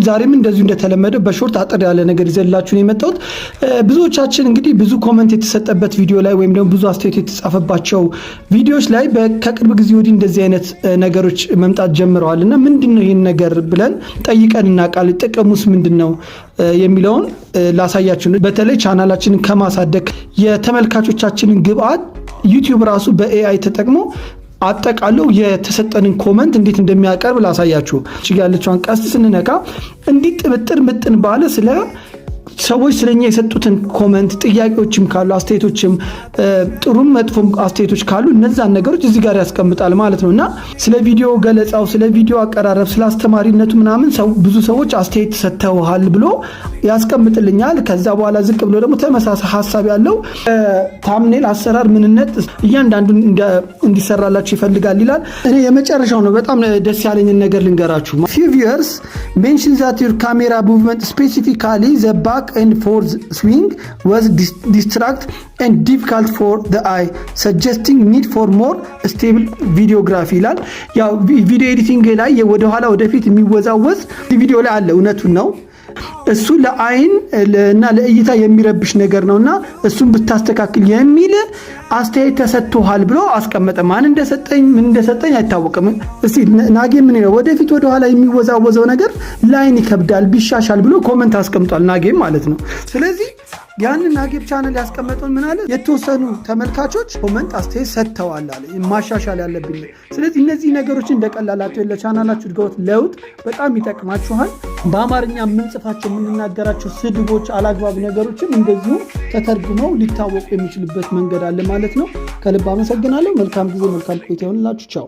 ዛሬም እንደዚሁ እንደተለመደው በሾርት አጥር ያለ ነገር ይዘላችሁ ነው የመጣሁት። ብዙዎቻችን እንግዲህ ብዙ ኮሜንት የተሰጠበት ቪዲዮ ላይ ወይም ደግሞ ብዙ አስተያየት የተጻፈባቸው ቪዲዮዎች ላይ ከቅርብ ጊዜ ወዲህ እንደዚህ አይነት ነገሮች መምጣት ጀምረዋልና ምንድነው ይሄን ነገር ብለን ጠይቀን እናውቃለን። ጥቅሙስ ምንድነው የሚለውን ላሳያችሁ። በተለይ ቻናላችንን ከማሳደግ የተመልካቾቻችንን ግብአት ዩቲዩብ ራሱ በኤአይ ተጠቅሞ አጠቃለው የተሰጠንን ኮሜንት እንዴት እንደሚያቀርብ ላሳያችሁ። እቺ ያለችውን ቀስት ስንነካ እንዲህ ጥብጥን ባለ ስለ ሰዎች ስለኛ የሰጡትን ኮሜንት ጥያቄዎችም ካሉ አስተያየቶችም ጥሩም መጥፎም አስተያየቶች ካሉ እነዛን ነገሮች እዚህ ጋር ያስቀምጣል ማለት ነውና ስለ ቪዲዮ ገለጻው ስለ ቪዲዮ አቀራረብ ስለ አስተማሪነቱ ምናምን ብዙ ሰዎች አስተያየት ሰጥተዋል ብሎ ያስቀምጥልኛል። ከዛ በኋላ ዝቅ ብሎ ደግሞ ተመሳሳይ ሐሳብ ያለው ታምኔል አሰራር ምንነት እያንዳንዱን እንዲሰራላችሁ ይፈልጋል ይላል። እኔ የመጨረሻው ነው በጣም ደስ ያለኝ ነገር ልንገራችሁ። few viewers mention that your camera movement specifically the back and forth swing was distract and difficult for the eye, suggesting need for more stable videography ይላል። ያው ቪዲዮ ኤዲቲንግ ላይ ወደ ኋላ ወደፊት የሚወዛወዝ ቪዲዮ ላይ አለ፣ እውነቱን ነው። እሱ ለአይን እና ለእይታ የሚረብሽ ነገር ነውና እሱን ብታስተካክል የሚል አስተያየት ተሰጥቷል ብሎ አስቀመጠ። ማን እንደሰጠኝ ምን እንደሰጠኝ አይታወቅም። እስቲ ናጌ ምን ነው ወደፊት ወደ ኋላ የሚወዛወዘው ነገር ላይን ይከብዳል ቢሻሻል ብሎ ኮሜንት አስቀምጧል፣ ናጌ ማለት ነው። ስለዚህ ያን ናጌብ ቻናል ያስቀመጠውን ምን አለ የተወሰኑ ተመልካቾች ኮሜንት አስተያየት ሰጥተዋል አለ ማሻሻል ያለብኝ። ስለዚህ እነዚህ ነገሮች እንደቀላላችሁ ለቻናላችሁ እድገት ለውጥ በጣም ይጠቅማችኋል። በአማርኛ የምንጽፋቸው የምንናገራቸው ስድቦች አላግባብ ነገሮችም እንደዚሁ ተተርጉመው ሊታወቁ የሚችሉበት መንገድ አለ ማለት ነው። ከልብ አመሰግናለሁ። መልካም ጊዜ መልካም ቆይታ ይሁንላችሁ። ቻው።